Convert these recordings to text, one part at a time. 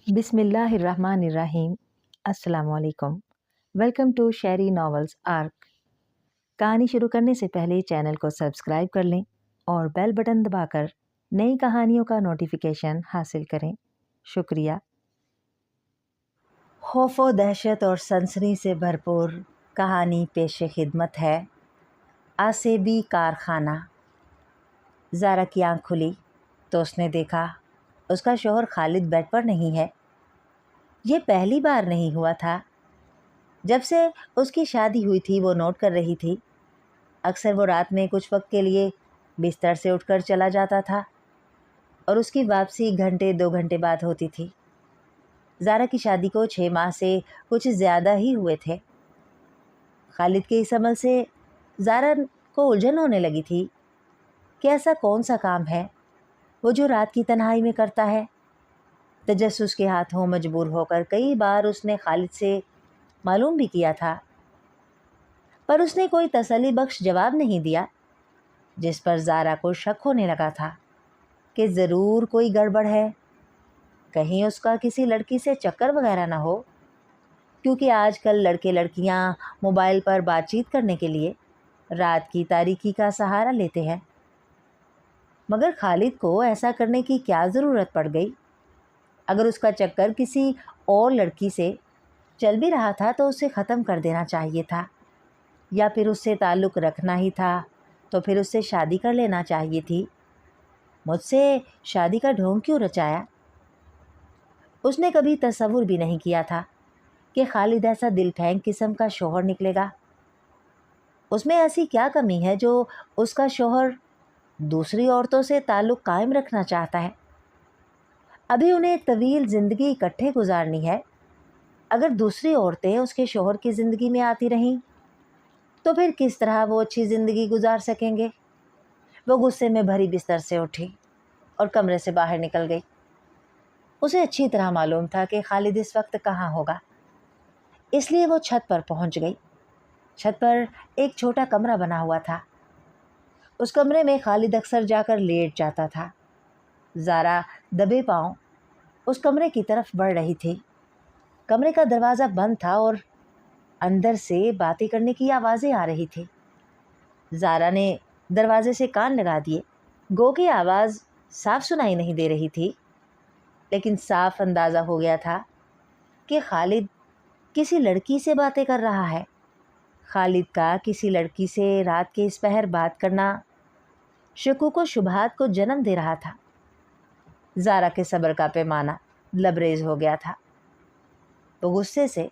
बिस्मिल्लाहिर्रहमानिर्रहीम। अस्सलामु अलैकुम। Welcome to Sheri novels arc. कहानी शुरू करने से पहले चैनल को सब्सक्राइब कर लें और बेल बटन दबाकर नई कहानियों का नोटिफिकेशन हासिल करें। शुक्रिया। खौफ व दहशत और सनसनी से भरपूर कहानी पेश खिदमत है आसेबी कारखाना। ज़ारा की आँख खुली तो उसने देखा उसका शौहर खालिद बेड पर नहीं है। ये पहली बार नहीं हुआ था। जब से उसकी शादी हुई थी वो नोट कर रही थी। अक्सर वो रात में कुछ वक्त के लिए बिस्तर से उठकर चला जाता था और उसकी वापसी घंटे 2 घंटे बाद होती थी। ज़ारा की शादी को 6 माह से कुछ ज़्यादा ही हुए थे। खालिद के इस अमल से ज़ारा को उलझन होने लगी थी कि ऐसा कौन सा काम है वो जो रात की तन्हाई में करता है। तजस्सुस के हाथों मजबूर होकर कई बार उसने खालिद से मालूम भी किया था, पर उसने कोई तसल्ली बख्श जवाब नहीं दिया, जिस पर ज़ारा को शक होने लगा था कि ज़रूर कोई गड़बड़ है। कहीं उसका किसी लड़की से चक्कर वगैरह ना हो, क्योंकि आजकल लड़के लड़कियां मोबाइल पर बातचीत करने के लिए रात की तारीकी का सहारा लेते हैं। मगर खालिद को ऐसा करने की क्या ज़रूरत पड़ गई? अगर उसका चक्कर किसी और लड़की से चल भी रहा था तो उसे ख़त्म कर देना चाहिए था, या फिर उससे ताल्लुक़ रखना ही था तो फिर उससे शादी कर लेना चाहिए थी। मुझसे शादी का ढोंग क्यों रचाया? उसने कभी तसव्वुर भी नहीं किया था कि खालिद ऐसा दिल फेंक किस्म का शौहर निकलेगा। उसमें ऐसी क्या कमी है जो उसका शौहर दूसरी औरतों से ताल्लुक़ कायम रखना चाहता है? अभी उन्हें एक तवील ज़िंदगी इकट्ठे गुजारनी है। अगर दूसरी औरतें उसके शौहर की ज़िंदगी में आती रहीं तो फिर किस तरह वो अच्छी ज़िंदगी गुजार सकेंगे? वो गुस्से में भरी बिस्तर से उठी और कमरे से बाहर निकल गई। उसे अच्छी तरह मालूम था कि खालिद इस वक्त कहाँ होगा, इसलिए वो छत पर पहुंच गई। छत पर एक छोटा कमरा बना हुआ था। उस कमरे में खालिद अक्सर जाकर लेट जाता था। ज़ारा दबे पांव उस कमरे की तरफ बढ़ रही थी। कमरे का दरवाज़ा बंद था और अंदर से बातें करने की आवाज़ें आ रही थी। ज़ारा ने दरवाजे से कान लगा दिए। गो की आवाज़ साफ सुनाई नहीं दे रही थी, लेकिन साफ अंदाज़ा हो गया था कि खालिद किसी लड़की से बातें कर रहा है। खालिद का किसी लड़की से रात के इस पहर बात करना शकूक व शुबहात को जन्म दे रहा था। ज़ारा के सब्र का पैमाना लबरेज हो गया था। वो गुस्से से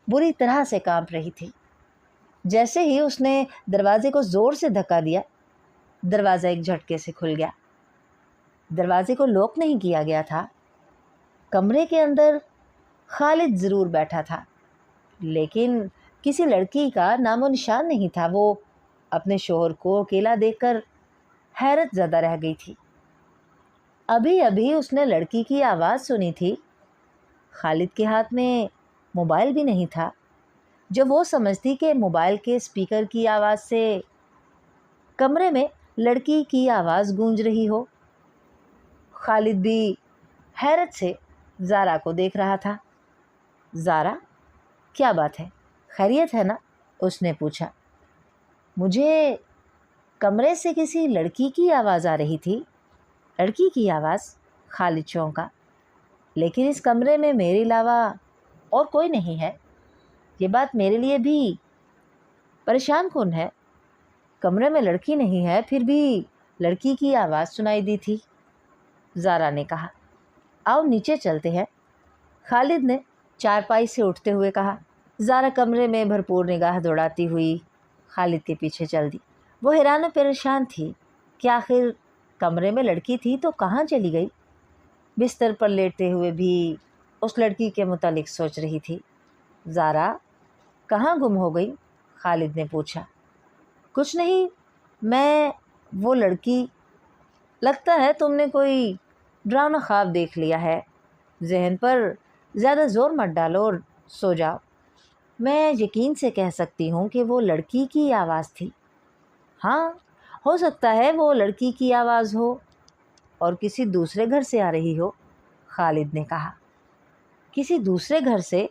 बुरी तरह से कांप रही थी। जैसे ही उसने दरवाजे को ज़ोर से धक्का दिया, दरवाज़ा एक झटके से खुल गया। दरवाजे को लॉक नहीं किया गया था। कमरे के अंदर खालिद ज़रूर बैठा था, लेकिन किसी लड़की का नामो निशान नहीं था। वो अपने शौहर को अकेला देखकर हैरत ज़दा रह गई थी। अभी अभी उसने लड़की की आवाज़ सुनी थी। खालिद के हाथ में मोबाइल भी नहीं था जो वो समझती कि मोबाइल के स्पीकर की आवाज़ से कमरे में लड़की की आवाज़ गूंज रही हो। खालिद भी हैरत से ज़ारा को देख रहा था। ज़ारा, क्या बात है, खैरियत है ना? उसने पूछा। मुझे कमरे से किसी लड़की की आवाज़ आ रही थी। लड़की की आवाज़? खालिद चौंका। लेकिन इस कमरे में मेरे अलावा और कोई नहीं है। ये बात मेरे लिए भी परेशान कौन है। कमरे में लड़की नहीं है, फिर भी लड़की की आवाज़ सुनाई दी थी। ज़ारा ने कहा। आओ नीचे चलते हैं, खालिद ने चारपाई से उठते हुए कहा। ज़ारा कमरे में भरपूर निगाह दौड़ाती हुई खालिद के पीछे चल दी। वो हैरान और परेशान थी कि आखिर कमरे में लड़की थी तो कहाँ चली गई। बिस्तर पर लेटते हुए भी उस लड़की के मुतालिक सोच रही थी। ज़ारा कहाँ गुम हो गई? खालिद ने पूछा। कुछ नहीं, मैं वो लड़की। लगता है तुमने कोई डरावना ख्वाब देख लिया है। जहन पर ज़्यादा ज़ोर मत डालो और सो जाओ। मैं यकीन से कह सकती हूँ कि वो लड़की की आवाज़ थी। हाँ, हो सकता है वो लड़की की आवाज़ हो और किसी दूसरे घर से आ रही हो, खालिद ने कहा। किसी दूसरे घर से।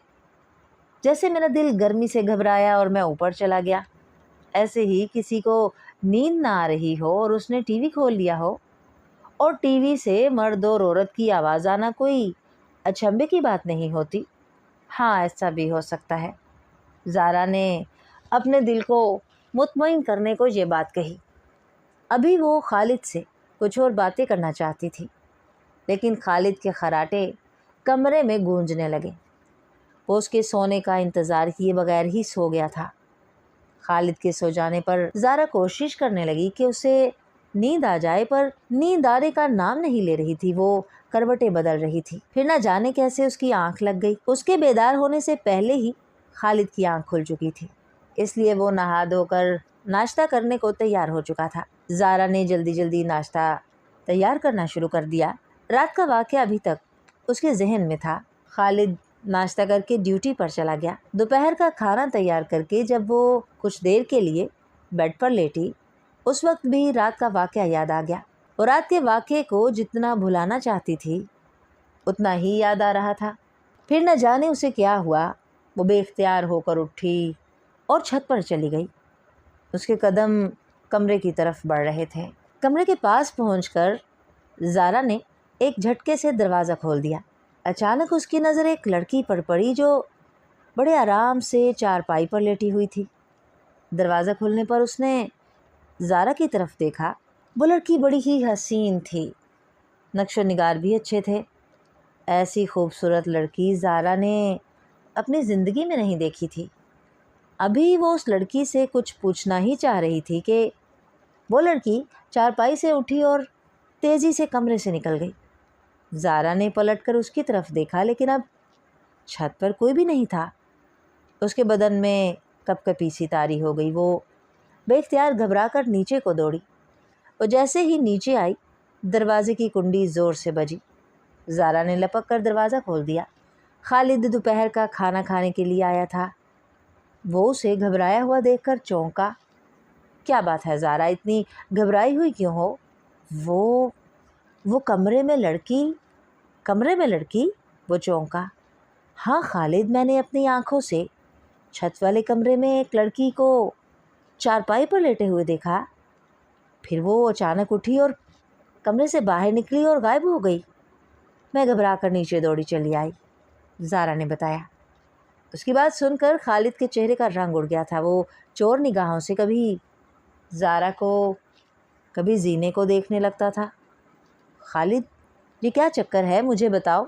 जैसे मेरा दिल गर्मी से घबराया और मैं ऊपर चला गया, ऐसे ही किसी को नींद ना आ रही हो और उसने टीवी खोल लिया हो, और टीवी से मर्द और औरत की आवाज़ आना कोई अचंभे की बात नहीं होती। हाँ, ऐसा भी हो सकता है। ज़ारा ने अपने दिल को मुतमईन करने को ये बात कही। अभी वो खालिद से कुछ और बातें करना चाहती थी, लेकिन खालिद के खर्राटे कमरे में गूंजने लगे। वो उसके सोने का इंतज़ार किए बगैर ही सो गया था। खालिद के सो जाने पर ज़ारा कोशिश करने लगी कि उसे नींद आ जाए, पर नींद आने का नाम नहीं ले रही थी। वो करवटें बदल रही थी। फिर न जाने कैसे उसकी आंख लग गई। उसके बेदार होने से पहले ही खालिद की आंख खुल चुकी थी, इसलिए वो नहा धोकर नाश्ता करने को तैयार हो चुका था। ज़ारा ने जल्दी जल्दी नाश्ता तैयार करना शुरू कर दिया। रात का वाक़या अभी तक उसके जहन में था। खालिद नाश्ता करके ड्यूटी पर चला गया। दोपहर का खाना तैयार करके जब वो कुछ देर के लिए बेड पर लेटी, उस वक्त भी रात का वाक़या याद आ गया। वो रात के वाक़ये को जितना भुलाना चाहती थी, उतना ही याद आ रहा था। फिर न जाने उसे क्या हुआ, वो बेख्तियार होकर उठी और छत पर चली गई। उसके कदम कमरे की तरफ बढ़ रहे थे। कमरे के पास पहुंचकर ज़ारा ने एक झटके से दरवाज़ा खोल दिया। अचानक उसकी नज़र एक लड़की पर पड़ी जो बड़े आराम से चारपाई पर लेटी हुई थी। दरवाज़ा खुलने पर उसने ज़ारा की तरफ देखा। वो लड़की बड़ी ही हसीन थी, नक्शो निगार भी अच्छे थे। ऐसी खूबसूरत लड़की ज़ारा ने अपनी ज़िंदगी में नहीं देखी थी। अभी वो उस लड़की से कुछ पूछना ही चाह रही थी कि वो लड़की चारपाई से उठी और तेज़ी से कमरे से निकल गई। ज़ारा ने पलटकर उसकी तरफ देखा, लेकिन अब छत पर कोई भी नहीं था। उसके बदन में कपकपी सी तारी हो गई। वो बेख्तियार घबराकर नीचे को दौड़ी। वो जैसे ही नीचे आई, दरवाजे की कुंडी ज़ोर से बजी। ज़ारा ने लपक कर दरवाज़ा खोल दिया। खालिद दोपहर का खाना खाने के लिए आया था। वो उसे घबराया हुआ देखकर चौंका। क्या बात है ज़ारा, इतनी घबराई हुई क्यों हो? वो कमरे में लड़की, वो चौंका। हाँ खालिद, मैंने अपनी आंखों से छत वाले कमरे में एक लड़की को चारपाई पर लेटे हुए देखा। फिर वो अचानक उठी और कमरे से बाहर निकली और गायब हो गई। मैं घबरा कर नीचे दौड़ी चली आई, ज़ारा ने बताया। उसकी बात सुनकर खालिद के चेहरे का रंग उड़ गया था। वो चोर निगाहों से कभी ज़ारा को, कभी जीने को देखने लगता था। खालिद, ये क्या चक्कर है, मुझे बताओ।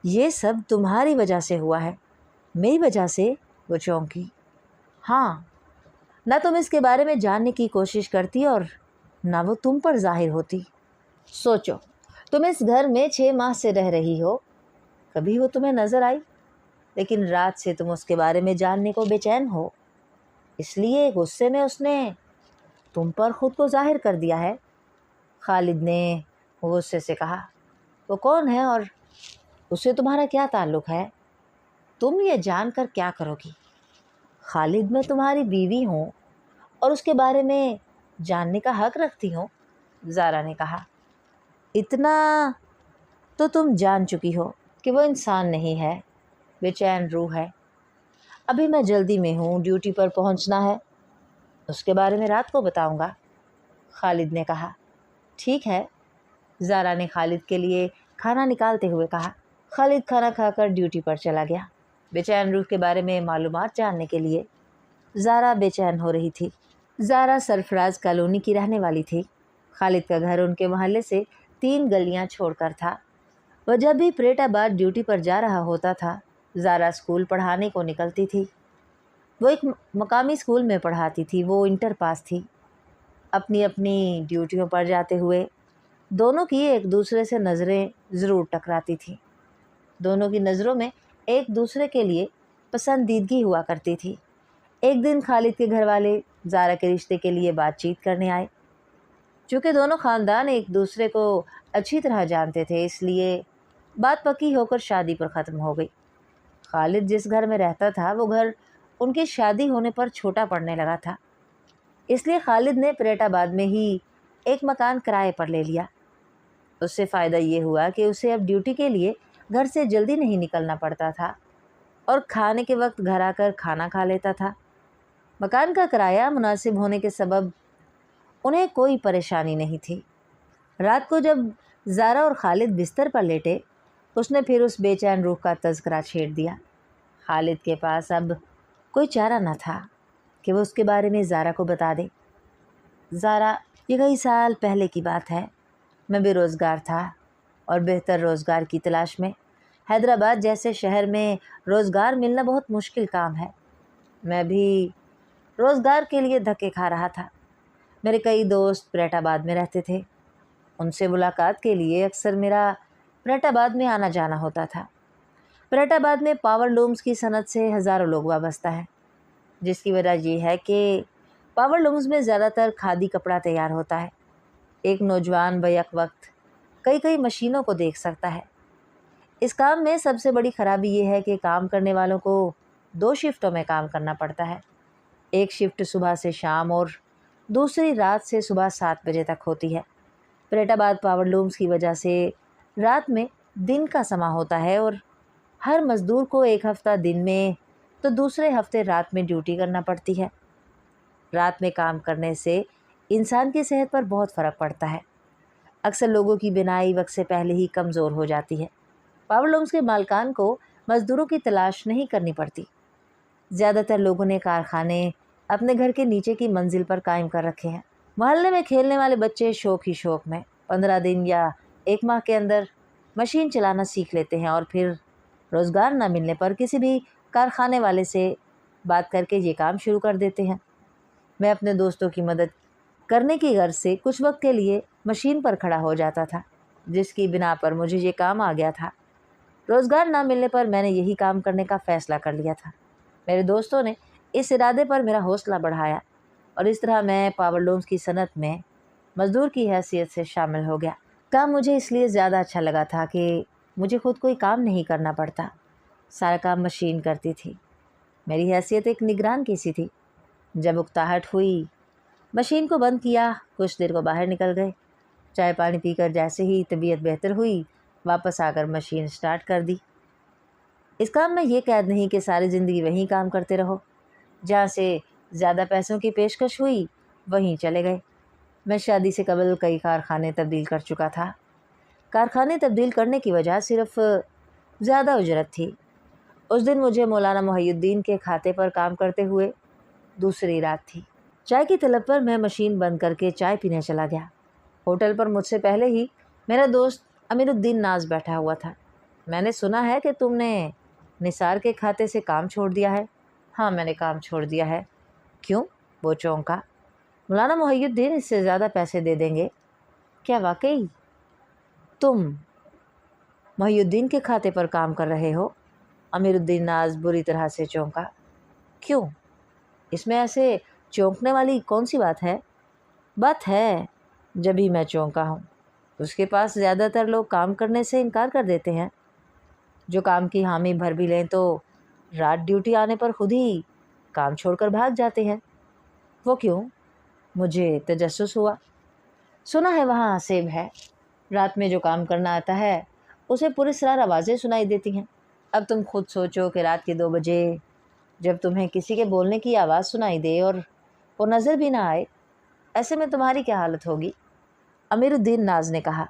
ये सब तुम्हारी वजह से हुआ है। मेरी वजह से? वो चौंकी। हाँ, ना तुम इसके बारे में जानने की कोशिश करती और ना वो तुम पर जाहिर होती। सोचो, तुम इस घर में 6 माह से रह रही हो, कभी वो तुम्हें नज़र आई? लेकिन रात से तुम उसके बारे में जानने को बेचैन हो, इसलिए गुस्से में उसने तुम पर खुद को जाहिर कर दिया है। खालिद ने गुस्से से कहा। वो कौन है और उससे तुम्हारा क्या ताल्लुक़ है? तुम ये जानकर क्या करोगी? खालिद, मैं तुम्हारी बीवी हूँ और उसके बारे में जानने का हक़ रखती हूँ, ज़ारा ने कहा। इतना तो तुम जान चुकी हो कि वो इंसान नहीं है, बेचैन रूह है। अभी मैं जल्दी में हूँ, ड्यूटी पर पहुँचना है, उसके बारे में रात को बताऊँगा, खालिद ने कहा। ठीक है, ज़ारा ने खालिद के लिए खाना निकालते हुए कहा। खालिद खाना खाकर ड्यूटी पर चला गया। बेचैन रूह के बारे में मालूमात जानने के लिए ज़ारा बेचैन हो रही थी। ज़ारा सरफराज कॉलोनी की रहने वाली थी। खालिद का घर उनके मोहल्ले से 3 गलियां छोड़कर था। वह जब भी परेटाबाद ड्यूटी पर जा रहा होता था, ज़ारा स्कूल पढ़ाने को निकलती थी। वो एक मकामी स्कूल में पढ़ाती थी। वो इंटर पास थी। अपनी अपनी ड्यूटियों पर जाते हुए दोनों की एक दूसरे से नज़रें ज़रूर टकराती थीं। दोनों की नज़रों में एक दूसरे के लिए पसंदीदगी हुआ करती थी। एक दिन खालिद के घर वाले ज़ारा के रिश्ते के लिए बातचीत करने आए। चूँकि दोनों ख़ानदान एक दूसरे को अच्छी तरह जानते थे, इसलिए बात पक्की होकर शादी पर ख़त्म हो गई। खालिद जिस घर में रहता था, वो घर उनकी शादी होने पर छोटा पड़ने लगा था, इसलिए खालिद ने परेटाबाद में ही एक मकान किराए पर ले लिया। उससे फ़ायदा ये हुआ कि उसे अब ड्यूटी के लिए घर से जल्दी नहीं निकलना पड़ता था और खाने के वक्त घर आकर खाना खा लेता था। मकान का किराया मुनासिब होने के सबब उन्हें कोई परेशानी नहीं थी। रात को जब ज़ारा और खालिद बिस्तर पर लेटे, उसने फिर उस बेचैन रूह का तज़किरा छेड़ दिया। खालिद के पास अब कोई चारा न था कि वो उसके बारे में ज़ारा को बता दे। ज़ारा, ये कई साल पहले की बात है। मैं बेरोज़गार था और बेहतर रोज़गार की तलाश में हैदराबाद जैसे शहर में रोज़गार मिलना बहुत मुश्किल काम है। मैं भी रोज़गार के लिए धक्के खा रहा था। मेरे कई दोस्त प्रेटाबाद में रहते थे। उनसे मुलाकात के लिए अक्सर मेरा प्रेटाबाद में आना जाना होता था। प्रेटाबाद में पावर लूम्स की सनत से हज़ारों लोग वाबस्ता हैं, जिसकी वजह ये है कि पावर लूम्स में ज़्यादातर खादी कपड़ा तैयार होता है। एक नौजवान बैक वक्त कई कई मशीनों को देख सकता है। इस काम में सबसे बड़ी ख़राबी ये है कि काम करने वालों को 2 शिफ्टों में काम करना पड़ता है। एक शिफ्ट सुबह से शाम और दूसरी रात से सुबह 7 बजे तक होती है। प्रेटाबाद पावर लूम्स की वजह से रात में दिन का समा होता है और हर मज़दूर को एक हफ़्ता दिन में तो दूसरे हफ़्ते रात में ड्यूटी करना पड़ती है। रात में काम करने से इंसान की सेहत पर बहुत फ़र्क पड़ता है। अक्सर लोगों की बिनाई वक्त से पहले ही कमज़ोर हो जाती है। पावर लूम्स के मालिकान को मज़दूरों की तलाश नहीं करनी पड़ती। ज़्यादातर लोगों ने कारखाने अपने घर के नीचे की मंजिल पर कायम कर रखे हैं। मोहल्ले में खेलने वाले बच्चे शौक ही शौक में 15 दिन या 1 माह के अंदर मशीन चलाना सीख लेते हैं और फिर रोज़गार न मिलने पर किसी भी कारखाने वाले से बात करके ये काम शुरू कर देते हैं। मैं अपने दोस्तों की मदद करने की गर्ज से कुछ वक्त के लिए मशीन पर खड़ा हो जाता था, जिसकी बिना पर मुझे ये काम आ गया था। रोज़गार ना मिलने पर मैंने यही काम करने का फ़ैसला कर लिया था। मेरे दोस्तों ने इस इरादे पर मेरा हौसला बढ़ाया और इस तरह मैं पावर लूम्स की सनत में मज़दूर की हैसियत से शामिल हो गया। काम मुझे इसलिए ज़्यादा अच्छा लगा था कि मुझे खुद कोई काम नहीं करना पड़ता। सारा काम मशीन करती थी। मेरी हैसियत एक निगरान की सी थी। जब उकताहट हुई, मशीन को बंद किया, कुछ देर को बाहर निकल गए। चाय पानी पीकर जैसे ही तबीयत बेहतर हुई, वापस आकर मशीन स्टार्ट कर दी। इस काम में ये कैद नहीं कि सारी ज़िंदगी वहीं काम करते रहो। जहाँ से ज़्यादा पैसों की पेशकश हुई, वहीं चले गए। मैं शादी से कबल कई कारखाने तब्दील कर चुका था। कारखाने तब्दील करने की वजह सिर्फ ज़्यादा उजरत थी। उस दिन मुझे मौलाना मुहय्यिद्दीन के खाते पर काम करते हुए दूसरी रात थी। चाय की तलब पर मैं मशीन बंद करके चाय पीने चला गया। होटल पर मुझसे पहले ही मेरा दोस्त अमीरुद्दीन नाज बैठा हुआ था। मैंने सुना है कि तुमने निसार के खाते से काम छोड़ दिया है। हाँ, मैंने काम छोड़ दिया है। क्यों? वो चौंका। मौलाना मुहय्यिद्दीन इससे ज़्यादा पैसे दे देंगे। क्या वाकई तुम मुहय्यिद्दीन के खाते पर काम कर रहे हो? अमीरुद्दीन नाज बुरी तरह से चौंका। क्यों? इसमें ऐसे चौंकने वाली कौन सी बात है? बात है, जब ही मैं चौंका हूँ। उसके पास ज़्यादातर लोग काम करने से इनकार कर देते हैं। जो काम की हामी भर भी लें तो रात ड्यूटी आने पर खुद ही काम छोड़कर भाग जाते हैं। वो क्यों? मुझे तजस्सुस हुआ। सुना है वहाँ आसेब है। रात में जो काम करना आता है उसे पूरी रात आवाज़ें सुनाई देती हैं। अब तुम खुद सोचो कि रात के 2 बजे जब तुम्हें किसी के बोलने की आवाज़ सुनाई दे और वो नज़र भी ना आए, ऐसे में तुम्हारी क्या हालत होगी? अमीरुद्दीन नाज ने कहा।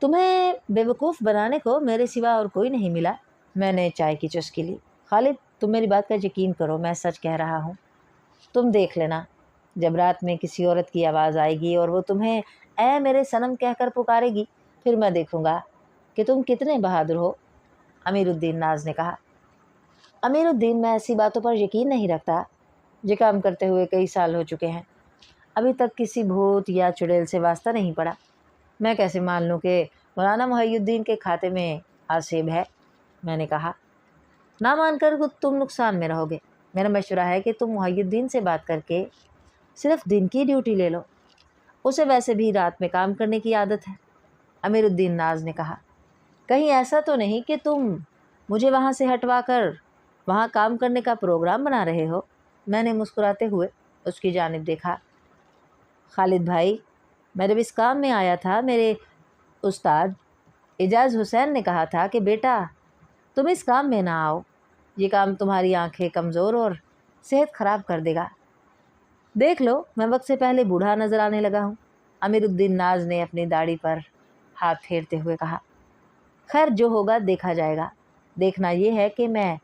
तुम्हें बेवकूफ़ बनाने को मेरे सिवा और कोई नहीं मिला। मैंने चाय की चुस्की ली। खालिद, तुम मेरी बात का यकीन करो, मैं सच कह रहा हूँ। तुम देख लेना, जब रात में किसी औरत की आवाज़ आएगी और वो तुम्हें ऐ मेरे सनम कहकर पुकारेगी, फिर मैं देखूँगा कि तुम कितने बहादुर हो। अमीरुद्दीन नाज ने कहा। अमीरुद्दीन, मैं ऐसी बातों पर यकीन नहीं रखता। ये काम करते हुए कई साल हो चुके हैं। अभी तक किसी भूत या चुड़ैल से वास्ता नहीं पड़ा। मैं कैसे मान लूँ कि मौलाना मुहय्यिद्दीन के खाते में आसेब है? मैंने कहा। ना मानकर तुम नुकसान में रहोगे। मेरा मशवरा है कि तुम मुहय्यिद्दीन से बात करके सिर्फ दिन की ड्यूटी ले लो। उसे वैसे भी रात में काम करने की आदत है। अमीरुद्दीन नाज ने कहा। कहीं ऐसा तो नहीं कि तुम मुझे वहाँ से हटवा कर वहाँ काम करने का प्रोग्राम बना रहे हो? मैंने मुस्कुराते हुए उसकी जानिब देखा। खालिद भाई, मैं जब इस काम में आया था, मेरे उस्ताद एजाज हुसैन ने कहा था कि बेटा तुम इस काम में ना आओ, ये काम तुम्हारी आंखें कमज़ोर और सेहत ख़राब कर देगा। देख लो मैं वक्त से पहले बूढ़ा नज़र आने लगा हूँ। अमीरुद्दीन नाज ने अपनी दाढ़ी पर हाथ फेरते हुए कहा। खैर जो होगा देखा जाएगा, देखना ये है कि मैं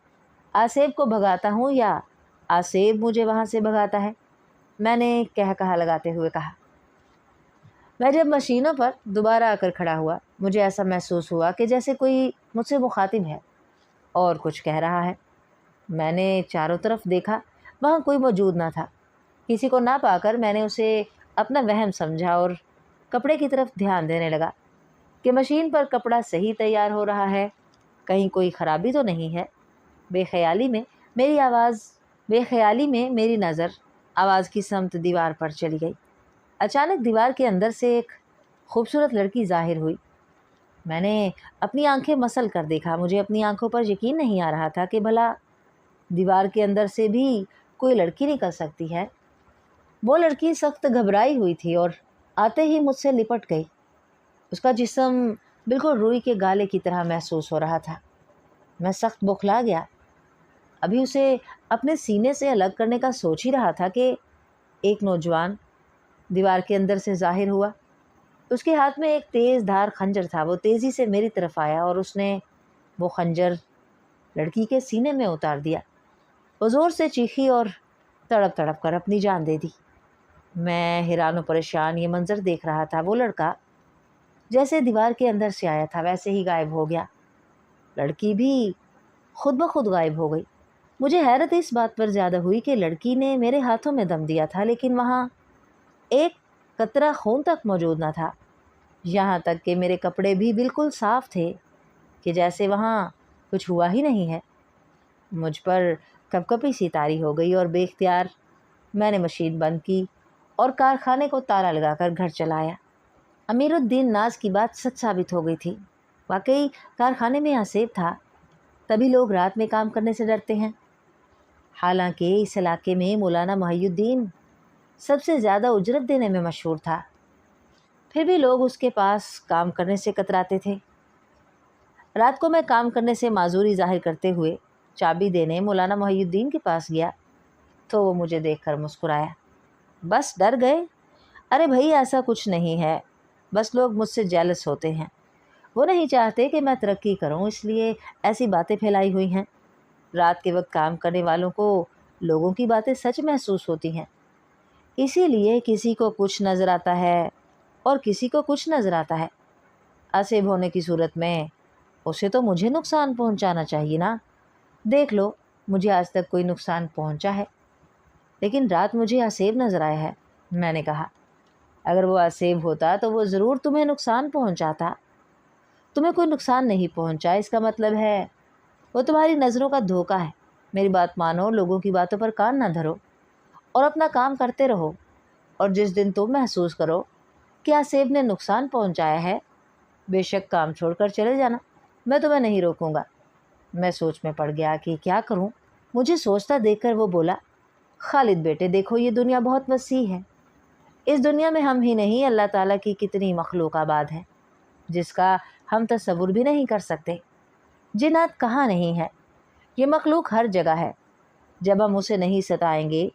आसेब को भगाता हूँ या आसेब मुझे वहाँ से भगाता है, मैंने कहा लगाते हुए कहा। मैं जब मशीनों पर दोबारा आकर खड़ा हुआ, मुझे ऐसा महसूस हुआ कि जैसे कोई मुझसे मुखातिब है और कुछ कह रहा है। मैंने चारों तरफ देखा, वहाँ कोई मौजूद ना था। किसी को ना पाकर मैंने उसे अपना वहम समझा और कपड़े की तरफ ध्यान देने लगा कि मशीन पर कपड़ा सही तैयार हो रहा है, कहीं कोई ख़राबी तो नहीं है। बेख्याली में मेरी नज़र आवाज़ की समत दीवार पर चली गई। अचानक दीवार के अंदर से एक खूबसूरत लड़की ज़ाहिर हुई। मैंने अपनी आंखें मसल कर देखा। मुझे अपनी आंखों पर यकीन नहीं आ रहा था कि भला दीवार के अंदर से भी कोई लड़की निकल सकती है। वो लड़की सख्त घबराई हुई थी और आते ही मुझसे लिपट गई। उसका जिस्म बिल्कुल रुई के गाले की तरह महसूस हो रहा था। मैं सख्त बौखला गया। अभी उसे अपने सीने से अलग करने का सोच ही रहा था कि एक नौजवान दीवार के अंदर से ज़ाहिर हुआ। उसके हाथ में एक तेज़ धार खंजर था। वो तेज़ी से मेरी तरफ आया और उसने वो खंजर लड़की के सीने में उतार दिया। वो ज़ोर से चीखी और तड़प तड़प कर अपनी जान दे दी। मैं हैरान और परेशान ये मंज़र देख रहा था। वो लड़का जैसे दीवार के अंदर से आया था वैसे ही गायब हो गया। लड़की भी खुद ब खुद गायब हो गई। मुझे हैरत इस बात पर ज़्यादा हुई कि लड़की ने मेरे हाथों में दम दिया था, लेकिन वहाँ एक कतरा खून तक मौजूद न था। यहाँ तक कि मेरे कपड़े भी बिल्कुल साफ़ थे कि जैसे वहाँ कुछ हुआ ही नहीं है। मुझ पर कपकपी सी तारी हो गई और बेख्तियार मैंने मशीन बंद की और कारखाने को ताला लगाकर घर चलाया। अमीरुद्दीन नाज की बात सच साबित हो गई थी। वाकई कारखाने में आसेब था, तभी लोग रात में काम करने से डरते हैं। हालांकि इस इलाके में मौलाना मुहियुद्दीन सबसे ज़्यादा उजरत देने में मशहूर था, फिर भी लोग उसके पास काम करने से कतराते थे। रात को मैं काम करने से माजूरी जाहिर करते हुए चाबी देने मौलाना मुहियुद्दीन के पास गया तो वो मुझे देखकर मुस्कुराया। बस डर गए? अरे भाई ऐसा कुछ नहीं है, बस लोग मुझसे जेलस होते हैं। वो नहीं चाहते कि मैं तरक्की करूं, इसलिए ऐसी बातें फैलाई हुई हैं। रात के वक्त काम करने वालों को लोगों की बातें सच महसूस होती हैं, इसीलिए किसी को कुछ नज़र आता है और किसी को कुछ नज़र आता है। आसेब होने की सूरत में उसे तो मुझे नुकसान पहुंचाना चाहिए ना। देख लो, मुझे आज तक कोई नुकसान पहुंचा है, लेकिन रात मुझे आसेब नज़र आया है। मैंने कहा, अगर वो आसेब होता तो वो ज़रूर तुम्हें नुकसान पहुंचाता। तुम्हें कोई नुकसान नहीं पहुंचा, इसका मतलब है वो तुम्हारी नज़रों का धोखा है। मेरी बात मानो, लोगों की बातों पर कान ना धरो और अपना काम करते रहो। और जिस दिन तुम महसूस करो कि आसेब ने नुकसान पहुंचाया है, बेशक काम छोड़कर चले जाना, मैं तुम्हें नहीं रोकूंगा। मैं सोच में पड़ गया कि क्या करूं। मुझे सोचता देखकर वो बोला, खालिद बेटे देखो, ये दुनिया बहुत वसी है। इस दुनिया में हम ही नहीं, अल्लाह ताला की कितनी मखलूक आबाद है जिसका हम तसव्वुर भी नहीं कर सकते। जिन्नात कहाँ नहीं है, ये मखलूक हर जगह है। जब हम उसे नहीं सताएंगे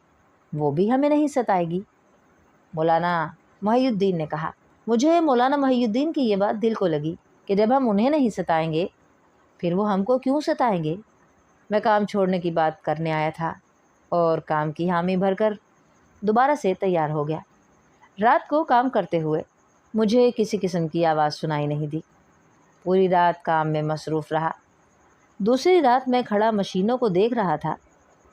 वो भी हमें नहीं सताएगी। मौलाना मुहियुद्दीन ने कहा। मुझे मौलाना मुहियुद्दीन की ये बात दिल को लगी कि जब हम उन्हें नहीं सताएंगे फिर वो हमको क्यों सताएंगे। मैं काम छोड़ने की बात करने आया था और काम की हामी भरकर दोबारा से तैयार हो गया। रात को काम करते हुए मुझे किसी किस्म की आवाज़ सुनाई नहीं दी। पूरी रात काम में मसरूफ़ रहा। दूसरी रात मैं खड़ा मशीनों को देख रहा था।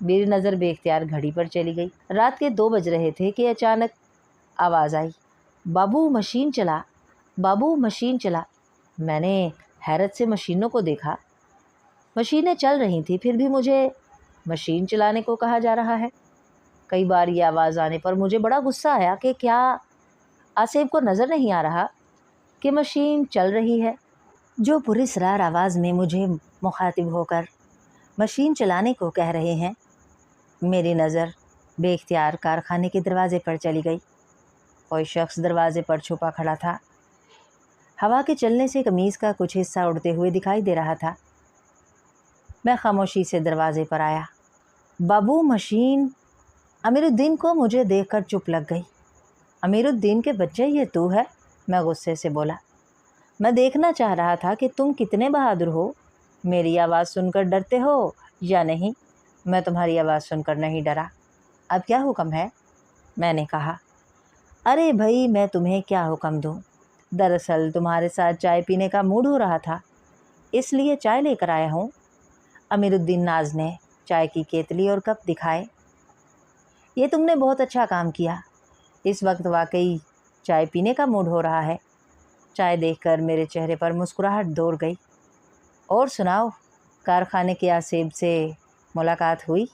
मेरी नज़र बेख्तियार घड़ी पर चली गई। रात के 2 बज रहे थे कि अचानक आवाज़ आई, बाबू मशीन चला, बाबू मशीन चला। मैंने हैरत से मशीनों को देखा। मशीनें चल रही थी, फिर भी मुझे मशीन चलाने को कहा जा रहा है। कई बार ये आवाज़ आने पर मुझे बड़ा गुस्सा आया कि क्या आसेब को नज़र नहीं आ रहा कि मशीन चल रही है, जो पुरस्रार आवाज़ में मुझे मुखातिब होकर मशीन चलाने को कह रहे हैं। मेरी नज़र बेख्तियार कारखाने के दरवाज़े पर चली गई। कोई शख्स दरवाज़े पर छुपा खड़ा था। ہوا کے چلنے سے قمیض کا کچھ حصہ اڑتے ہوئے دکھائی دے رہا تھا۔ میں خاموشی سے دروازے پر آیا۔ بابو مشین امیر الدین کو مجھے دیکھ کر چپ لگ گئی۔ امیر الدین کے بچے یہ تو ہے؟ میں غصے سے بولا۔ میں دیکھنا چاہ رہا تھا کہ تم کتنے بہادر ہو، میری آواز سن کر ڈرتے ہو یا نہیں۔ میں تمہاری آواز سن کر نہیں ڈرا۔ اب کیا حکم ہے؟ میں نے کہا۔ ارے بھائی، میں تمہیں کیا حکم دوں؟ دراصل تمہارے ساتھ چائے پینے کا موڈ ہو رہا تھا، اس لیے چائے لے کر آیا ہوں۔ امیر الدین ناز نے چائے کی کیتلی اور کپ دکھائے۔ یہ تم نے بہت اچھا کام کیا، اس وقت واقعی چائے پینے کا موڈ ہو رہا ہے۔ چائے دیکھ کر میرے چہرے پر مسکراہٹ دوڑ گئی۔ اور سناؤ، کارخانے کے آصیب سے ملاقات ہوئی؟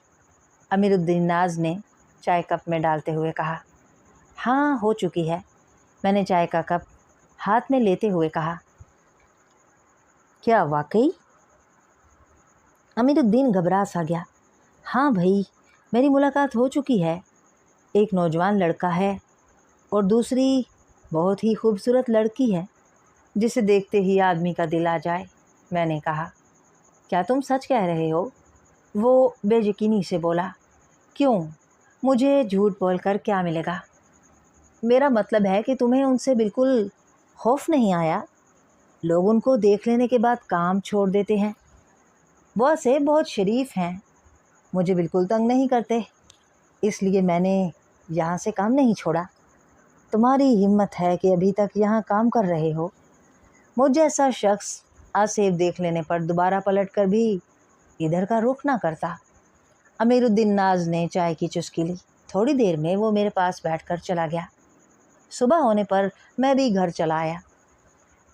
امیر الدین ناز نے چائے کپ میں ڈالتے ہوئے کہا۔ ہاں، ہو چکی ہے، میں نے چائے کا کپ ہاتھ میں لیتے ہوئے کہا۔ کیا واقعی؟ امیر الدین گھبرا سا گیا۔ ہاں بھائی، میری ملاقات ہو چکی ہے۔ ایک نوجوان لڑکا ہے اور دوسری بہت ہی خوبصورت لڑکی ہے جسے دیکھتے ہی آدمی کا دل آ جائے۔ میں نے کہا۔ کیا تم سچ کہہ رہے ہو؟ وہ بے یقینی سے بولا۔ کیوں؟ مجھے جھوٹ بول کر کیا ملے گا؟ میرا مطلب ہے کہ تمہیں ان سے بالکل خوف نہیں آیا؟ لوگ ان کو دیکھ لینے کے بعد کام چھوڑ دیتے ہیں۔ وہ سے بہت شریف ہیں، مجھے بالکل تنگ نہیں کرتے، اس لیے میں نے یہاں سے کام نہیں چھوڑا۔ تمہاری ہمت ہے کہ ابھی تک یہاں کام کر رہے ہو۔ مجھ جیسا شخص آصیب دیکھ لینے پر دوبارہ پلٹ کر بھی ادھر کا رخ نہ کرتا۔ امیر الدین ناز نے چائے کی چسکی لی۔ تھوڑی دیر میں وہ میرے پاس بیٹھ کر چلا گیا۔ صبح ہونے پر میں بھی گھر چلا آیا۔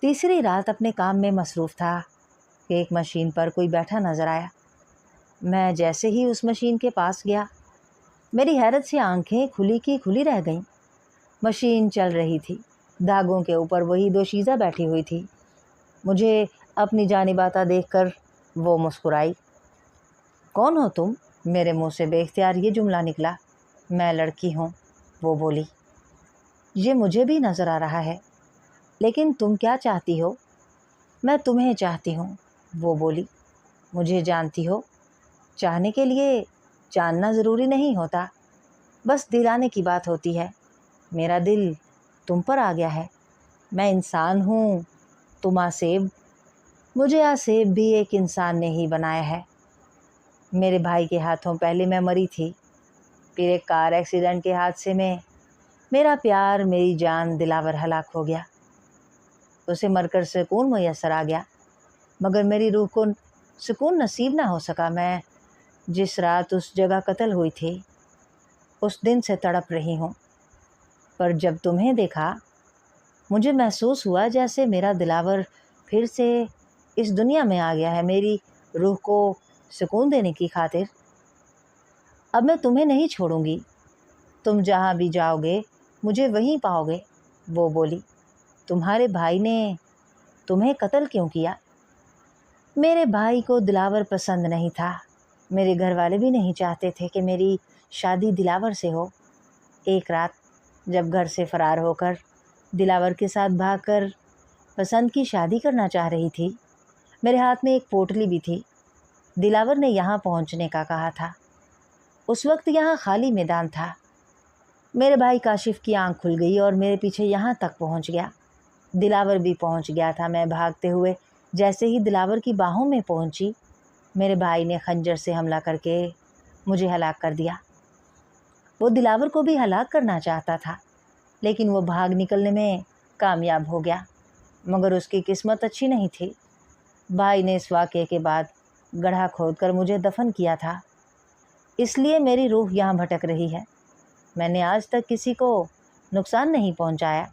تیسری رات اپنے کام میں مصروف تھا کہ ایک مشین پر کوئی بیٹھا نظر آیا۔ میں جیسے ہی اس مشین کے پاس گیا، میری حیرت سے آنکھیں کھلی کی کھلی رہ گئیں۔ مشین چل رہی تھی، دھاگوں کے اوپر وہی دوشیزہ بیٹھی ہوئی تھی۔ مجھے اپنی جانب آتا دیکھ کر وہ مسکرائی۔ کون ہو تم؟ میرے منہ سے بے اختیار یہ جملہ نکلا۔ میں لڑکی ہوں، وہ بولی۔ یہ مجھے بھی نظر آ رہا ہے، لیکن تم کیا چاہتی ہو؟ میں تمہیں چاہتی ہوں، وہ بولی۔ مجھے جانتی ہو؟ چاہنے کے لیے جاننا ضروری نہیں ہوتا، بس دل آنے کی بات ہوتی ہے۔ میرا دل تم پر آ گیا ہے۔ میں انسان ہوں، تم آصیب۔ مجھے آصیب بھی ایک انسان نے ہی بنایا ہے۔ میرے بھائی کے ہاتھوں پہلے میں مری تھی، پھر ایک کار ایکسیڈنٹ کے حادثے میں میرا پیار، میری جان دلاور ہلاک ہو گیا۔ اسے مر کر سکون میسر آ گیا، مگر میری روح کو سکون نصیب نہ ہو سکا۔ میں جس رات اس جگہ قتل ہوئی تھی، اس دن سے تڑپ رہی ہوں۔ پر جب تمہیں دیکھا، مجھے محسوس ہوا جیسے میرا دلاور پھر سے اس دنیا میں آ گیا ہے، میری روح کو سکون دینے کی خاطر۔ اب میں تمہیں نہیں چھوڑوں گی، تم جہاں بھی جاؤ گے مجھے وہیں پاؤ گے، وہ بولی۔ تمہارے بھائی نے تمہیں قتل کیوں کیا؟ میرے بھائی کو دلاور پسند نہیں تھا، میرے گھر والے بھی نہیں چاہتے تھے کہ میری شادی دلاور سے ہو۔ ایک رات جب گھر سے فرار ہو کر دلاور کے ساتھ بھاگ کر پسند کی شادی کرنا چاہ رہی تھی، میرے ہاتھ میں ایک پوٹلی بھی تھی۔ دلاور نے یہاں پہنچنے کا کہا تھا۔ اس وقت یہاں خالی میدان تھا۔ میرے بھائی کاشف کی آنکھ کھل گئی اور میرے پیچھے یہاں تک پہنچ گیا۔ دلاور بھی پہنچ گیا تھا۔ میں بھاگتے ہوئے جیسے ہی دلاور کی باہوں میں پہنچی، میرے بھائی نے خنجر سے حملہ کر کے مجھے ہلاک کر دیا۔ وہ دلاور کو بھی ہلاک کرنا چاہتا تھا، لیکن وہ بھاگ نکلنے میں کامیاب ہو گیا، مگر اس کی قسمت اچھی نہیں تھی۔ بھائی نے اس واقعے کے بعد گڑھا کھود کر مجھے دفن کیا تھا، اس لیے میری روح یہاں بھٹک رہی ہے۔ میں نے آج تک کسی کو نقصان نہیں پہنچایا،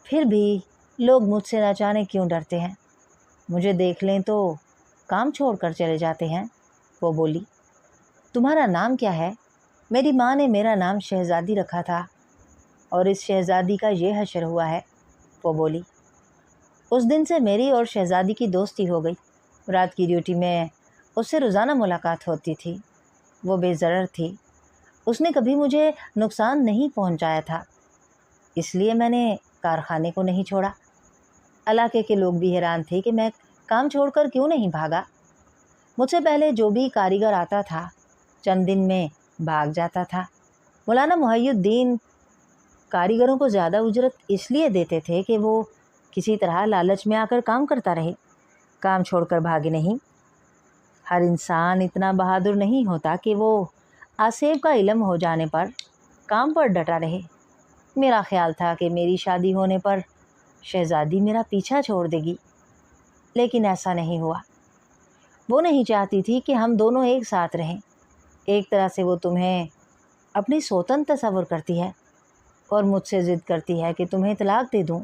پھر بھی لوگ مجھ سے نہ جانے کیوں ڈرتے ہیں، مجھے دیکھ لیں تو کام چھوڑ کر چلے جاتے ہیں، وہ بولی۔ تمہارا نام کیا ہے؟ میری ماں نے میرا نام شہزادی رکھا تھا اور اس شہزادی کا یہ حشر ہوا ہے، وہ بولی۔ اس دن سے میری اور شہزادی کی دوستی ہو گئی۔ رات کی ڈیوٹی میں اس سے روزانہ ملاقات ہوتی تھی۔ وہ بے ضرر تھی، اس نے کبھی مجھے نقصان نہیں پہنچایا تھا، اس لیے میں نے کارخانے کو نہیں چھوڑا۔ علاقے کے لوگ بھی حیران تھے کہ میں کام چھوڑ کر کیوں نہیں بھاگا۔ مجھ سے پہلے جو بھی کاریگر آتا تھا چند دن میں بھاگ جاتا تھا۔ مولانا محی الدین کاریگروں کو زیادہ اجرت اس لیے دیتے تھے کہ وہ کسی طرح لالچ میں آ کر کام کرتا رہے، کام چھوڑ کر بھاگے نہیں۔ ہر انسان اتنا بہادر نہیں ہوتا کہ وہ آسیب کا علم ہو جانے پر کام پر ڈٹا رہے۔ میرا خیال تھا کہ میری شادی ہونے پر شہزادی میرا پیچھا چھوڑ دے گی، لیکن ایسا نہیں ہوا۔ وہ نہیں چاہتی تھی کہ ہم دونوں ایک ساتھ رہیں۔ ایک طرح سے وہ تمہیں اپنی سوتن تصور کرتی ہے اور مجھ سے ضد کرتی ہے کہ تمہیں طلاق دے دوں۔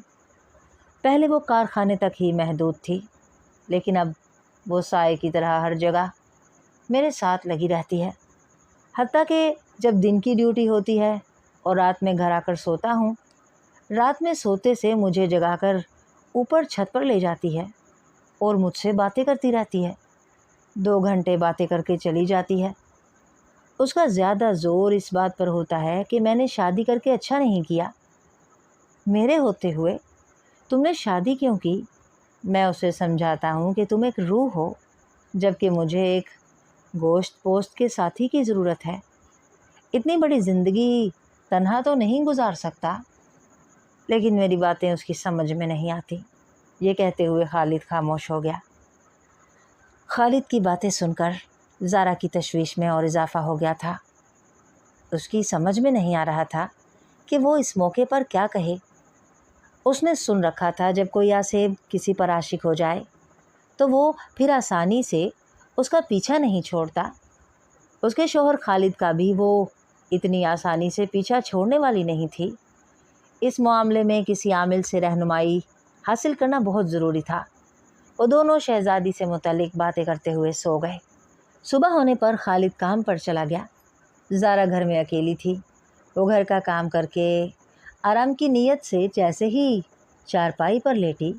پہلے وہ کارخانے تک ہی محدود تھی، لیکن اب وہ سائے کی طرح ہر جگہ میرے ساتھ لگی رہتی ہے، حتیٰ کہ جب دن کی ڈیوٹی ہوتی ہے اور رات میں گھر آ کر سوتا ہوں، رات میں سوتے سے مجھے جگا کر اوپر چھت پر لے جاتی ہے اور مجھ سے باتیں کرتی رہتی ہے۔ 2 گھنٹے باتیں کر کے چلی جاتی ہے۔ اس کا زیادہ زور اس بات پر ہوتا ہے کہ میں نے شادی کر کے اچھا نہیں کیا۔ میرے ہوتے ہوئے تم نے شادی کیوں کی؟ میں اسے سمجھاتا ہوں کہ تم ایک روح ہو، جبکہ مجھے ایک گوشت پوست کے ساتھی کی ضرورت ہے۔ اتنی بڑی زندگی تنہا تو نہیں گزار سکتا۔ لیکن میری باتیں اس کی سمجھ میں نہیں آتی۔ یہ کہتے ہوئے خالد خاموش ہو گیا۔ خالد کی باتیں سن کر زارا کی تشویش میں اور اضافہ ہو گیا تھا۔ اس کی سمجھ میں نہیں آ رہا تھا کہ وہ اس موقع پر کیا کہے۔ اس نے سن رکھا تھا جب کوئی آسیب کسی پر عاشق ہو جائے تو وہ پھر آسانی سے اس کا پیچھا نہیں چھوڑتا۔ اس کے شوہر خالد کا بھی وہ اتنی آسانی سے پیچھا چھوڑنے والی نہیں تھی۔ اس معاملے میں کسی عامل سے رہنمائی حاصل کرنا بہت ضروری تھا۔ وہ دونوں شہزادی سے متعلق باتیں کرتے ہوئے سو گئے۔ صبح ہونے پر خالد کام پر چلا گیا۔ زارا گھر میں اکیلی تھی۔ وہ گھر کا کام کر کے آرام کی نیت سے جیسے ہی چارپائی پر لیٹی،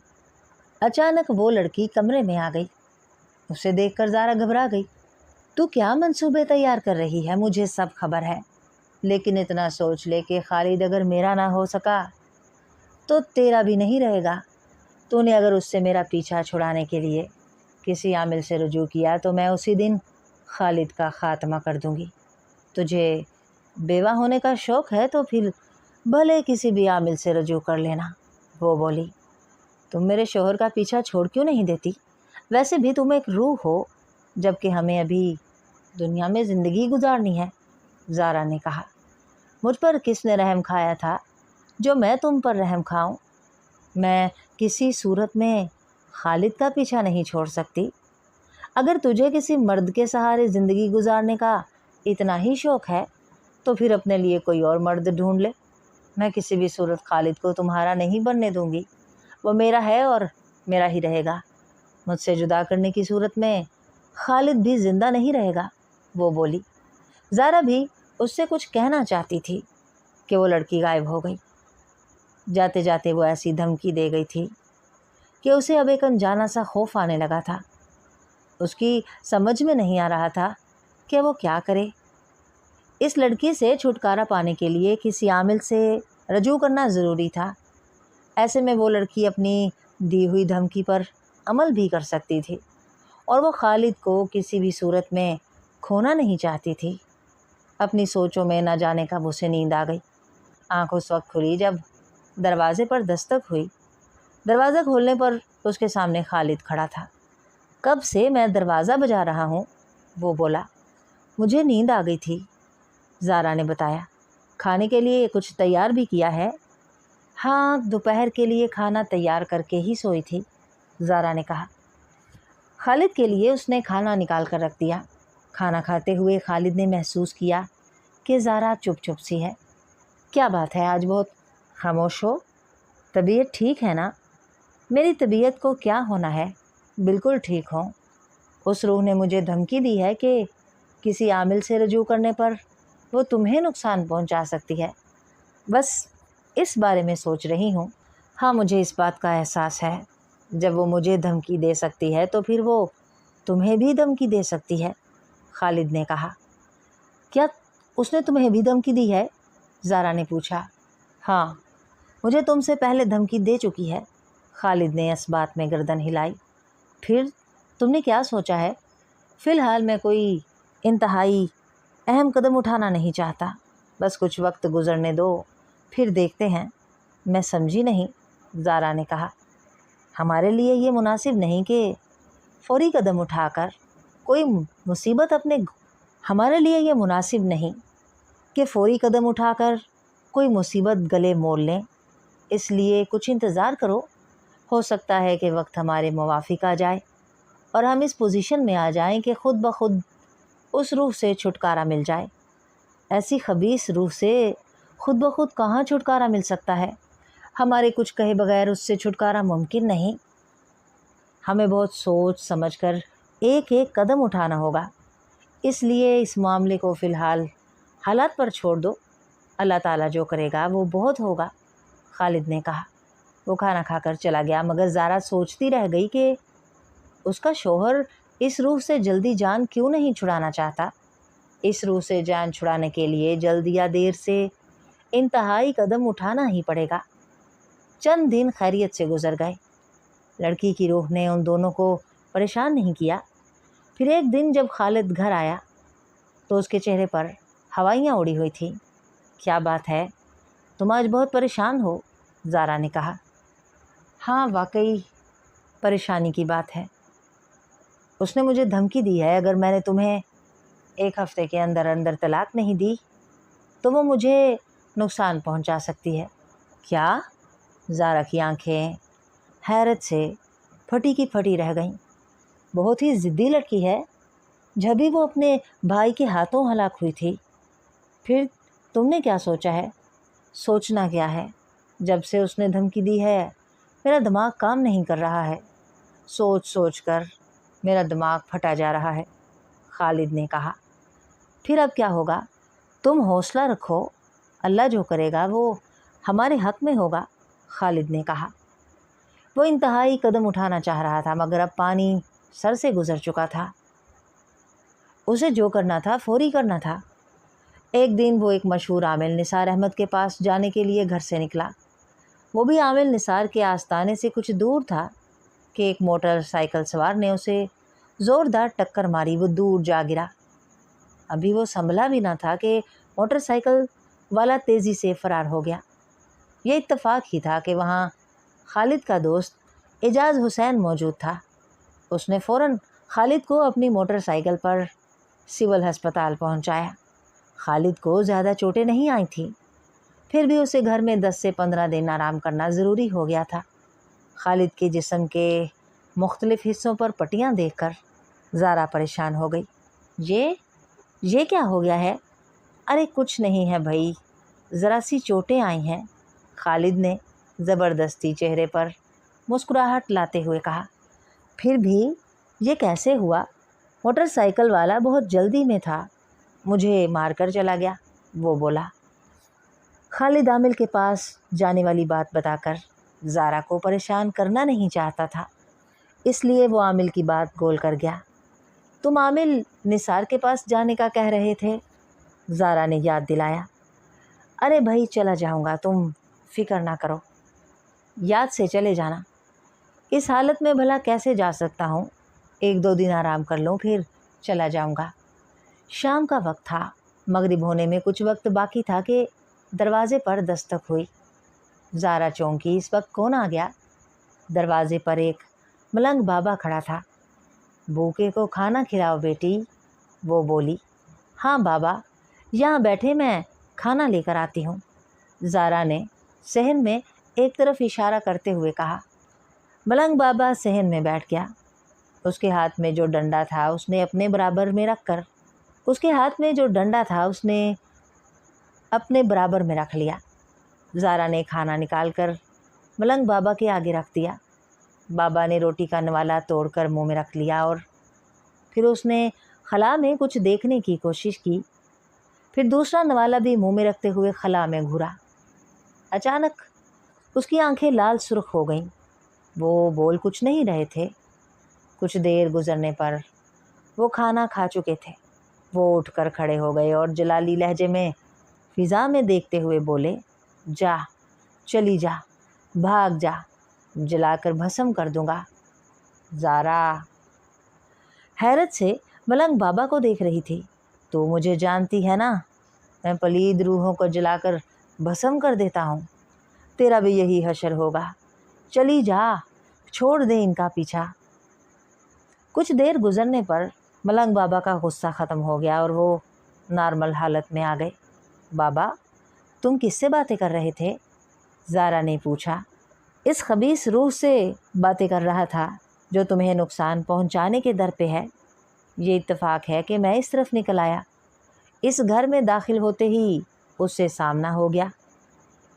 اچانک وہ لڑکی کمرے میں آ گئی۔ اسے دیکھ کر زارا گھبرا گئی۔ تو کیا منصوبے تیار کر رہی ہے؟ مجھے سب خبر ہے، لیکن اتنا سوچ لے کہ خالد اگر میرا نہ ہو سکا تو تیرا بھی نہیں رہے گا۔ تو نے اگر اس سے میرا پیچھا چھڑانے کے لیے کسی عامل سے رجوع کیا تو میں اسی دن خالد کا خاتمہ کر دوں گی۔ تجھے بیوہ ہونے کا شوق ہے تو پھر بھلے کسی بھی عامل سے رجوع کر لینا۔ وہ بولی، تم میرے شوہر کا پیچھا چھوڑ کیوں نہیں دیتی؟ ویسے بھی تم ایک روح ہو، جبکہ ہمیں ابھی دنیا میں زندگی گزارنی ہے۔ زارا نے کہا، مجھ پر کس نے رحم کھایا تھا جو میں تم پر رحم کھاؤں؟ میں کسی صورت میں خالد کا پیچھا نہیں چھوڑ سکتی۔ اگر تجھے کسی مرد کے سہارے زندگی گزارنے کا اتنا ہی شوق ہے تو پھر اپنے لیے کوئی اور مرد ڈھونڈ لے۔ میں کسی بھی صورت خالد کو تمہارا نہیں بننے دوں گی۔ وہ میرا ہے اور میرا ہی رہے گا۔ مجھ سے جدا کرنے کی صورت میں خالد بھی زندہ نہیں رہے گا۔ وہ بولی۔ زارا بھی اس سے کچھ کہنا چاہتی تھی کہ وہ لڑکی غائب ہو گئی۔ جاتے جاتے وہ ایسی دھمکی دے گئی تھی کہ اسے اب ایک انجانا سا خوف آنے لگا تھا۔ اس کی سمجھ میں نہیں آ رہا تھا کہ وہ کیا کرے۔ اس لڑکی سے چھٹکارا پانے کے لیے کسی عامل سے رجوع کرنا ضروری تھا۔ ایسے میں وہ لڑکی اپنی دی ہوئی دھمکی پر عمل بھی کر سکتی تھی، اور وہ خالد کو کسی بھی صورت میں کھونا نہیں چاہتی تھی۔ اپنی سوچوں میں نہ جانے کب اسے نیند آ گئی۔ آنکھ اس وقت کھلی جب دروازے پر دستک ہوئی۔ دروازہ کھولنے پر اس کے سامنے خالد کھڑا تھا۔ کب سے میں دروازہ بجا رہا ہوں، وہ بولا۔ مجھے نیند آ گئی تھی، زارا نے بتایا۔ کھانے کے لیے کچھ تیار بھی کیا ہے؟ ہاں، دوپہر کے لیے کھانا تیار کر کے ہی سوئی تھی، زارا نے کہا۔ خالد کے لیے اس نے کھانا نکال کر رکھ دیا۔ کھانا کھاتے ہوئے خالد نے محسوس کیا کہ زارا چپ چپ سی ہے۔ کیا بات ہے، آج بہت خاموش ہو؟ طبیعت ٹھیک ہے نا؟ میری طبیعت کو کیا ہونا ہے، بالکل ٹھیک ہوں۔ اس روح نے مجھے دھمکی دی ہے کہ کسی عامل سے رجوع کرنے پر وہ تمہیں نقصان پہنچا سکتی ہے۔ بس اس بارے میں سوچ رہی ہوں۔ ہاں، مجھے اس بات کا احساس ہے، جب وہ مجھے دھمکی دے سکتی ہے تو پھر وہ تمہیں بھی دھمکی دے سکتی ہے، خالد نے کہا۔ کیا اس نے تمہیں بھی دھمکی دی ہے؟ زارا نے پوچھا۔ ہاں، مجھے تم سے پہلے دھمکی دے چکی ہے، خالد نے اس بات میں گردن ہلائی۔ پھر تم نے کیا سوچا ہے؟ فی الحال میں کوئی انتہائی اہم قدم اٹھانا نہیں چاہتا، بس کچھ وقت گزرنے دو پھر دیکھتے ہیں۔ میں سمجھی نہیں، زارا نے کہا۔ ہمارے لیے یہ مناسب نہیں کہ فوری قدم اٹھا کر کوئی مصیبت ہمارے لیے یہ مناسب نہیں کہ فوری قدم اٹھا کر کوئی مصیبت گلے موڑ لیں، اس لیے کچھ انتظار کرو۔ ہو سکتا ہے کہ وقت ہمارے موافق آ جائے اور ہم اس پوزیشن میں آ جائیں کہ خود بخود اس روح سے چھٹکارا مل جائے۔ ایسی خبیث روح سے خود بخود کہاں چھٹکارا مل سکتا ہے؟ ہمارے کچھ کہے بغیر اس سے چھٹکارا ممکن نہیں۔ ہمیں بہت سوچ سمجھ کر ایک ایک قدم اٹھانا ہوگا، اس لیے اس معاملے کو فی الحال حالات پر چھوڑ دو۔ اللہ تعالیٰ جو کرے گا وہ بہت ہوگا، خالد نے کہا۔ وہ کھانا کھا کر چلا گیا، مگر زارا سوچتی رہ گئی کہ اس کا شوہر اس روح سے جلدی جان کیوں نہیں چھڑانا چاہتا۔ اس روح سے جان چھڑانے کے لیے جلد یا دیر سے انتہائی قدم اٹھانا ہی پڑے گا۔ چند دن خیریت سے گزر گئے۔ لڑکی کی روح نے ان دونوں کو پریشان نہیں کیا۔ پھر ایک دن جب خالد گھر آیا تو اس کے چہرے پر ہوائیاں اڑی ہوئی تھیں۔ کیا بات ہے، تم آج بہت پریشان ہو، زارا نے کہا۔ ہاں، واقعی پریشانی کی بات ہے۔ اس نے مجھے دھمکی دی ہے، اگر میں نے تمہیں 1 ہفتے کے اندر اندر طلاق نہیں دی تو وہ مجھے نقصان پہنچا سکتی ہے۔ کیا؟ زارا کی آنکھیں حیرت سے پھٹی کی پھٹی رہ گئیں۔ بہت ہی ضدی لڑکی ہے، جبھی وہ اپنے بھائی کے ہاتھوں ہلاک ہوئی تھی۔ پھر تم نے کیا سوچا ہے؟ سوچنا کیا ہے، جب سے اس نے دھمکی دی ہے میرا دماغ کام نہیں کر رہا ہے۔ سوچ سوچ کر میرا دماغ پھٹا جا رہا ہے، خالد نے کہا۔ پھر اب کیا ہوگا؟ تم حوصلہ رکھو، اللہ جو کرے گا وہ ہمارے حق میں ہوگا، خالد نے کہا۔ وہ انتہائی قدم اٹھانا چاہ رہا تھا، مگر اب پانی سر سے گزر چکا تھا۔ اسے جو کرنا تھا فوری کرنا تھا۔ ایک دن وہ ایک مشہور عامل نثار احمد کے پاس جانے کے لیے گھر سے نکلا۔ وہ بھی عامل نثار کے آستانے سے کچھ دور تھا کہ ایک موٹر سائیکل سوار نے اسے زوردار ٹکر ماری۔ وہ دور جا گرا۔ ابھی وہ سنبھلا بھی نہ تھا کہ موٹر سائیکل والا تیزی سے فرار ہو گیا۔ یہ اتفاق ہی تھا کہ وہاں خالد کا دوست اعجاز حسین موجود تھا۔ اس نے فوراً خالد کو اپنی موٹر سائیکل پر سول ہسپتال پہنچایا۔ خالد کو زیادہ چوٹیں نہیں آئی تھیں، پھر بھی اسے گھر میں 10 سے 15 دن آرام کرنا ضروری ہو گیا تھا۔ خالد کے جسم کے مختلف حصوں پر پٹیاں دیکھ کر زارا پریشان ہو گئی۔ یہ کیا ہو گیا ہے؟ ارے کچھ نہیں ہے بھائی، ذرا سی چوٹیں آئی ہیں، خالد نے زبردستی چہرے پر مسکراہٹ لاتے ہوئے کہا۔ پھر بھی یہ کیسے ہوا؟ موٹر سائیکل والا بہت جلدی میں تھا، مجھے مار کر چلا گیا، وہ بولا۔ خالد عامل کے پاس جانے والی بات بتا کر زارا کو پریشان کرنا نہیں چاہتا تھا، اس لیے وہ عامل کی بات گول کر گیا۔ تم عامل نثار کے پاس جانے کا کہہ رہے تھے، زارا نے یاد دلایا۔ ارے بھائی چلا جاؤں گا، تم فکر نہ کرو، یاد سے چلے جانا۔ اس حالت میں بھلا کیسے جا سکتا ہوں؟ 1-2 دن آرام کر لوں پھر چلا جاؤں گا۔ شام کا وقت تھا، مغرب ہونے میں کچھ وقت باقی تھا کہ دروازے پر دستک ہوئی۔ زارا چونکی، اس وقت کون آ گیا؟ دروازے پر ایک ملنگ بابا کھڑا تھا۔ بھوکے کو کھانا کھلاؤ بیٹی، وہ بولی۔ ہاں بابا، یہاں بیٹھے، میں کھانا لے کر آتی ہوں، زارا نے صحن میں ایک طرف اشارہ کرتے ہوئے کہا۔ ملنگ بابا صحن میں بیٹھ گیا۔ اس کے ہاتھ میں جو ڈنڈا تھا اس نے اپنے برابر میں رکھ لیا۔ زارا نے کھانا نکال کر ملنگ بابا کے آگے رکھ دیا۔ بابا نے روٹی کا نوالا توڑ کر منہ میں رکھ لیا اور پھر اس نے خلا میں کچھ دیکھنے کی کوشش کی۔ پھر دوسرا نوالا بھی منہ میں رکھتے ہوئے خلا میں گھورا۔ اچانک اس کی آنکھیں لال سرخ ہو گئیں۔ وہ بول کچھ نہیں رہے تھے۔ کچھ دیر گزرنے پر وہ کھانا کھا چکے تھے۔ وہ اٹھ کر کھڑے ہو گئے اور جلالی لہجے میں فضا میں دیکھتے ہوئے بولے، جا، چلی جا، بھاگ جا، जला कर भस्म कर दूंगा। ज़ारा हैरत से मलंग बाबा को देख रही थी। तो मुझे जानती है ना, मैं पलीद रूहों को जलाकर भस्म कर देता हूँ। तेरा भी यही हशर होगा। चली जा, छोड़ दे इनका पीछा। कुछ देर गुजरने पर मलंग बाबा का गुस्सा ख़त्म हो गया और वो नॉर्मल हालत में आ गए। बाबा, तुम किससे बातें कर रहे थे? ज़ारा ने पूछा। इस खबीस रूह से बातें कर रहा था जो तुम्हें नुकसान पहुंचाने के दर पे है। ये इत्तेफाक है कि मैं इस तरफ निकल आया। इस घर में दाखिल होते ही उससे सामना हो गया।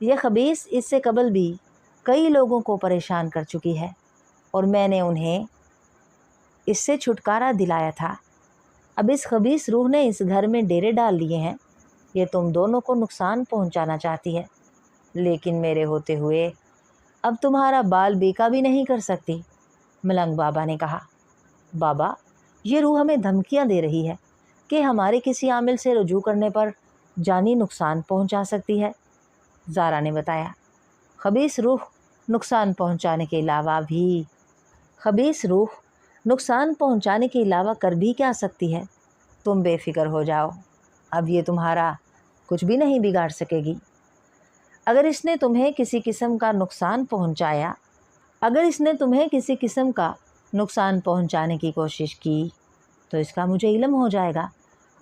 यह खबीस इससे कबल भी कई लोगों को परेशान कर चुकी है और मैंने उन्हें इससे छुटकारा दिलाया था। अब इस खबीस रूह ने इस घर में डेरे डाल लिए हैं। ये तुम दोनों को नुकसान पहुंचाना चाहती है, लेकिन मेरे होते हुए अब तुम्हारा बाल बेका भी नहीं कर सकती। मलंग बाबा ने कहा। बाबा, ये रूह हमें धमकियां दे रही है कि हमारे किसी आमिल से रुजू करने पर जानी नुकसान पहुंचा सकती है। ज़ारा ने बताया। खबीस रूह नुकसान पहुंचाने के अलावा कर भी क्या सकती है? तुम बेफिक्र हो जाओ, अब ये तुम्हारा कुछ भी नहीं बिगाड़ सकेगी। अगर इसने तुम्हें किसी किस्म का नुकसान पहुंचाने की कोशिश की तो इसका मुझे इल्म हो जाएगा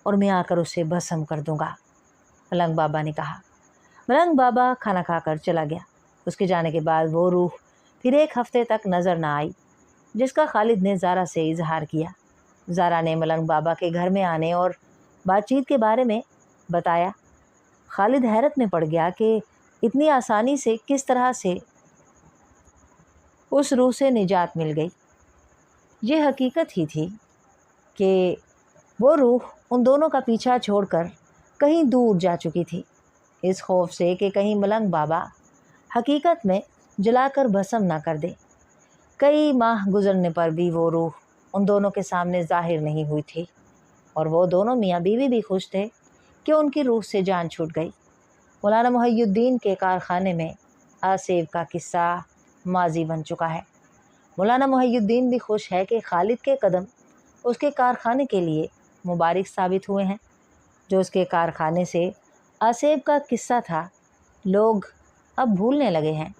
और मैं आकर उसे भस्म कर दूंगा, मलंग बाबा ने कहा। मलंग बाबा खाना खाकर चला गया। उसके जाने के बाद वो रूह फिर एक हफ्ते तक नज़र न आई, जिसका खालिद ने ज़ारा से इजहार किया। ज़ारा ने मलंग बाबा के घर में आने और बातचीत के बारे में बताया। खालिद हैरत में पड़ गया कि इतनी आसानी से किस तरह से उस रूह से निजात मिल गई। ये हकीकत ही थी कि वो रूह उन दोनों का पीछा छोड़कर कहीं दूर जा चुकी थी, इस खौफ से कि कहीं मलंग बाबा हकीकत में जलाकर भस्म ना कर दे। कई माह गुजरने पर भी वो रूह उन दोनों के सामने ज़ाहिर नहीं हुई थी और वो दोनों मियाँ बीवी भी खुश थे कि उनकी रूह से जान छूट गई। मौलाना मुहय्यिद्दीन के कारखाने में आसेब का किस्सा माजी बन चुका है। मौलाना मुहय्यिद्दीन भी खुश है कि खालिद के कदम उसके कारखाने के लिए मुबारक साबित हुए हैं। जो उसके कारखाने से आसेब का किस्सा था, लोग अब भूलने लगे हैं।